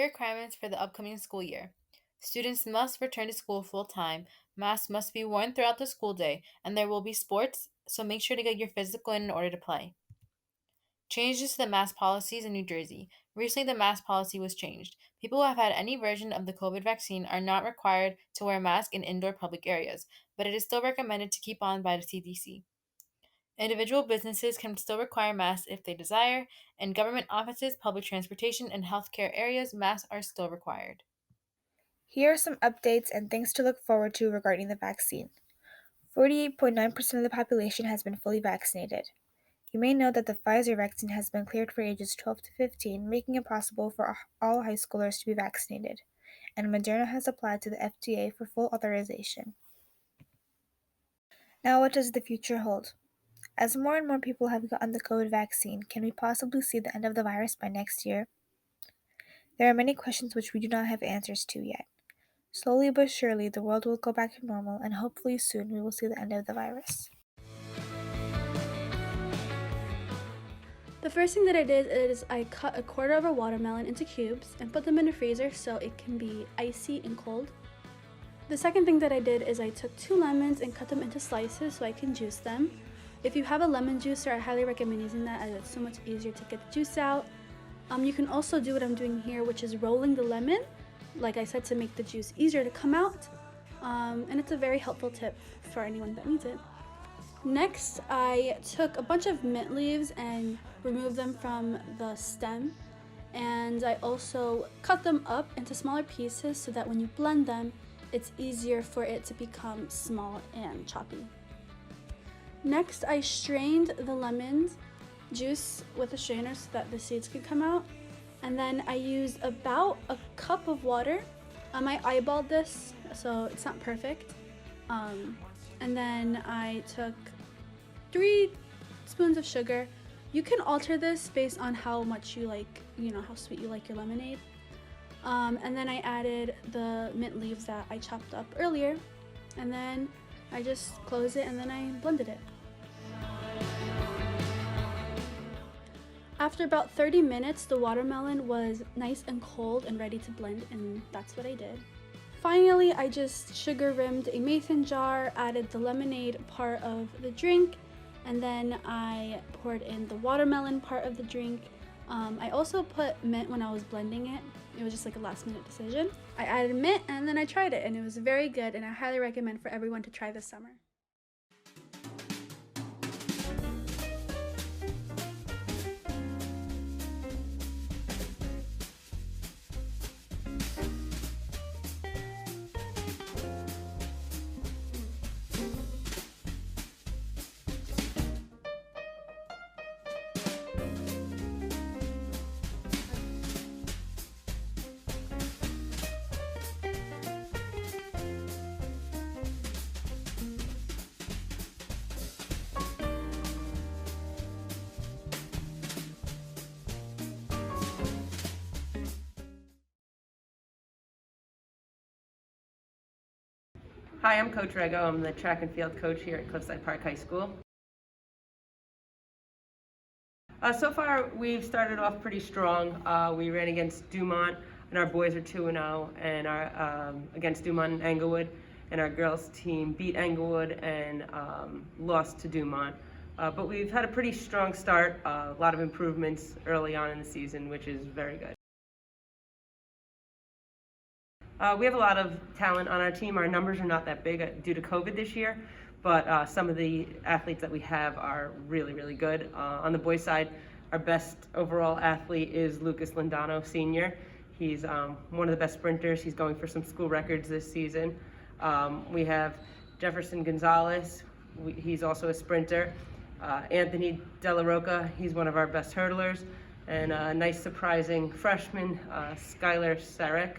requirements for the upcoming school year. Students must return to school full time, masks must be worn throughout the school day, and there will be sports, so make sure to get your physical in order to play. Changes to the mask policies in New Jersey. Recently, the mask policy was changed. People who have had any version of the COVID vaccine are not required to wear a mask in indoor public areas, but it is still recommended to keep on by the CDC. Individual businesses can still require masks if they desire, and government offices, public transportation, and healthcare areas, masks are still required. Here are some updates and things to look forward to regarding the vaccine. 48.9% of the population has been fully vaccinated. You may know that the Pfizer vaccine has been cleared for ages 12 to 15, making it possible for all high schoolers to be vaccinated, and Moderna has applied to the FDA for full authorization. Now, what does the future hold? As more and more people have gotten the COVID vaccine, can we possibly see the end of the virus by next year? There are many questions which we do not have answers to yet. Slowly but surely, the world will go back to normal, and hopefully soon we will see the end of the virus. The first thing that I did is I cut a quarter of a watermelon into cubes and put them in the freezer so it can be icy and cold. The second thing that I did is I took 2 lemons and cut them into slices so I can juice them. If you have a lemon juicer, I highly recommend using that as it's so much easier to get the juice out. You can also do what I'm doing here, which is rolling the lemon, like I said, to make the juice easier to come out. And it's a very helpful tip for anyone that needs it. Next, I took a bunch of mint leaves and removed them from the stem, and I also cut them up into smaller pieces so that when you blend them, it's easier for it to become small and choppy. Next, I strained the lemon juice with a strainer so that the seeds could come out, and then I used about a cup of water. I eyeballed this, so it's not perfect. And then I took 3 spoons of sugar. You can alter this based on how much you like, how sweet you like your lemonade. And then I added the mint leaves that I chopped up earlier. And then I just closed it and then I blended it. After about 30 minutes, the watermelon was nice and cold and ready to blend, and that's what I did. Finally, I just sugar rimmed a mason jar, added the lemonade part of the drink, and then I poured in the watermelon part of the drink. I also put mint when I was blending it. It was just like a last minute decision. I added mint and then I tried it, and it was very good, and I highly recommend for everyone to try this summer. Hi, I'm Coach Rego. I'm the track and field coach here at Cliffside Park High School. So far, we've started off pretty strong. We ran against Dumont, and our boys are 2-0, and our against Dumont and Englewood, and our girls team beat Englewood and lost to Dumont. But we've had a pretty strong start, a lot of improvements early on in the season, which is very good. We have a lot of talent on our team. Our numbers are not that big due to COVID this year, but some of the athletes that we have are really, really good. On the boys' side, our best overall athlete is Lucas Lindano, senior. He's one of the best sprinters. He's going for some school records this season. We have Jefferson Gonzalez. He's also a sprinter. Anthony De La Roca, he's one of our best hurdlers. And a nice surprising freshman, Skylar Sarek.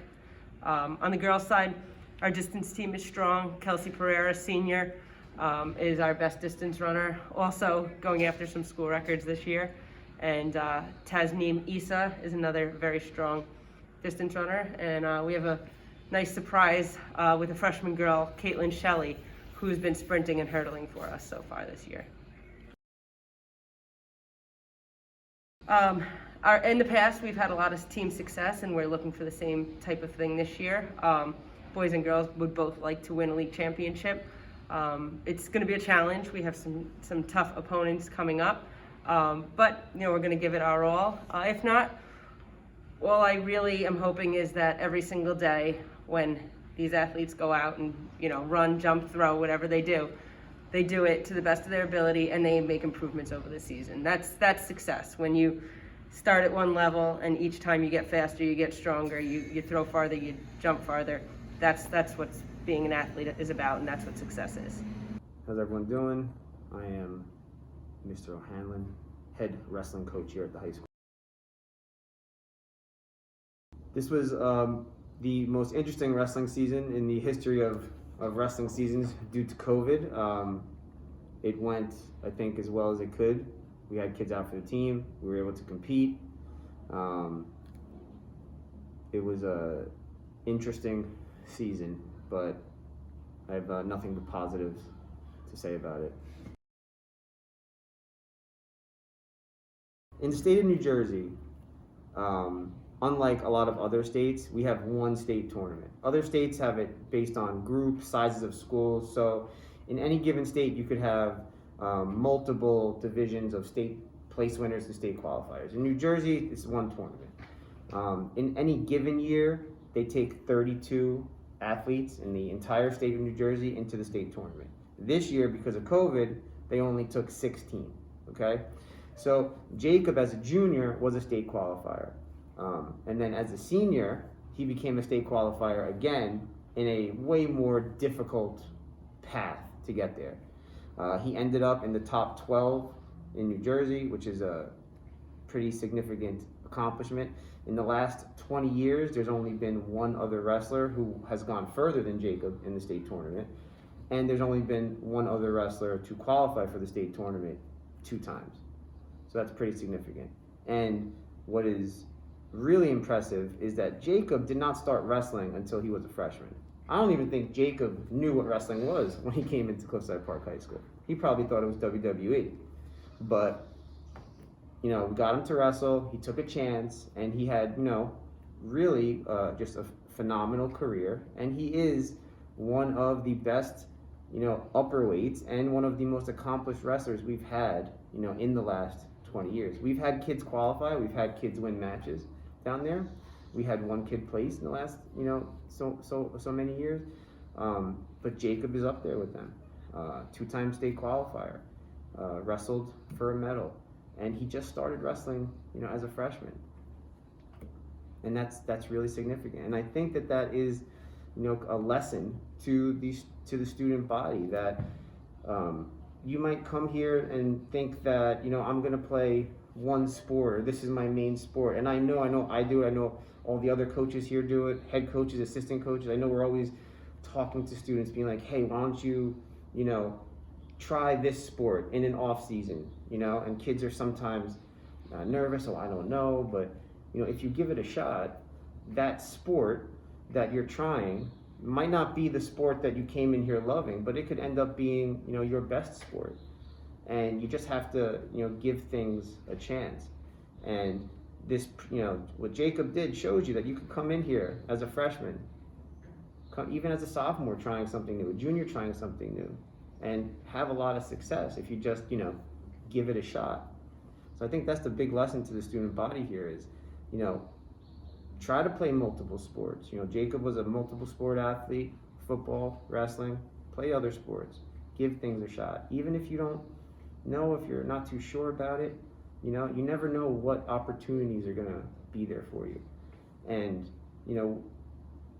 On the girls' side, our distance team is strong. Kelsey Pereira, senior, is our best distance runner, also going after some school records this year. And Tasneem Issa is another very strong distance runner. And we have a nice surprise with a freshman girl, Caitlin Shelley, who's been sprinting and hurdling for us so far this year. In the past, we've had a lot of team success, and we're looking for the same type of thing this year. Boys and girls would both like to win a league championship. It's going to be a challenge. We have some tough opponents coming up, but we're going to give it our all. If not, all I really am hoping is that every single day when these athletes go out and run, jump, throw, whatever they do it to the best of their ability, and they make improvements over the season. That's success. When you start at one level and each time you get faster, you get stronger, you throw farther, you jump farther. That's what being an athlete is about, and that's what success is. How's everyone doing? I am Mr. O'Hanlon, head wrestling coach here at the high school. This was the most interesting wrestling season in the history of wrestling seasons due to COVID. It went, I think, as well as it could. We had kids out for the team. We were able to compete. It was a interesting season, but I have nothing but positives to say about it. In the state of New Jersey, unlike a lot of other states, we have one state tournament. Other states have it based on group sizes of schools. So in any given state, you could have multiple divisions of state place winners and state qualifiers. In New Jersey, it's one tournament. In any given year, they take 32 athletes in the entire state of New Jersey into the state tournament. This year, because of COVID, they only took 16, okay? So Jacob, as a junior, was a state qualifier. And then as a senior, he became a state qualifier again in a way more difficult path to get there. He ended up in the top 12 in New Jersey, which is a pretty significant accomplishment. In the last 20 years, there's only been one other wrestler who has gone further than Jacob in the state tournament. And there's only been one other wrestler to qualify for the state tournament 2 times. So that's pretty significant. And what is really impressive is that Jacob did not start wrestling until he was a freshman. I don't even think Jacob knew what wrestling was when he came into Cliffside Park High School. He probably thought it was WWE. But, we got him to wrestle, he took a chance, and he had, really just a phenomenal career. And he is one of the best, upper weights and one of the most accomplished wrestlers we've had, in the last 20 years. We've had kids qualify, we've had kids win matches down there. We had one kid place in the last, so many years. But Jacob is up there with them. 2-time state qualifier, wrestled for a medal, and he just started wrestling, as a freshman. And that's really significant. And I think that is, a lesson to the student body that you might come here and think that, I'm going to play one sport, or this is my main sport. And I know I do it. I know all the other coaches here do it, head coaches, assistant coaches. I know we're always talking to students, being like, hey, why don't you, try this sport in an off season, and kids are sometimes nervous, I don't know, but, if you give it a shot, that sport that you're trying might not be the sport that you came in here loving, but it could end up being, your best sport. And you just have to, give things a chance. And this, what Jacob did shows you that you could come in here as a freshman, even as a sophomore trying something new, a junior trying something new, and have a lot of success if you just, give it a shot. So I think that's the big lesson to the student body here is, try to play multiple sports. Jacob was a multiple sport athlete, football, wrestling, play other sports, give things a shot. Even if you don't know, if you're not too sure about it, you never know what opportunities are gonna be there for you. And,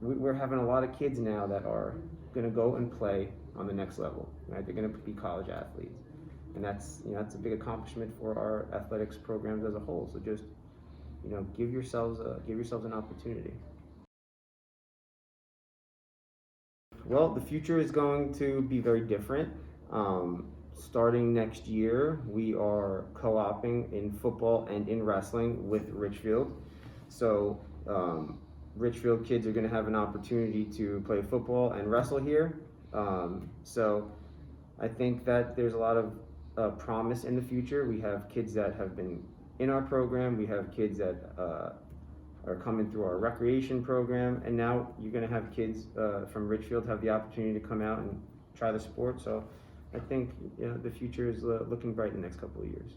we're having a lot of kids now that are gonna go and play on the next level, right? They're gonna be college athletes. And that's a big accomplishment for our athletics programs as a whole. So just, give yourselves an opportunity. Well, the future is going to be very different. Starting next year, we are co-oping in football and in wrestling with Richfield. So Richfield kids are going to have an opportunity to play football and wrestle here. So I think that there's a lot of promise in the future. We have kids that have been in our program. We have kids that are coming through our recreation program, and now you're going to have kids from Richfield have the opportunity to come out and try the sport. So I think the future is looking bright in the next couple of years.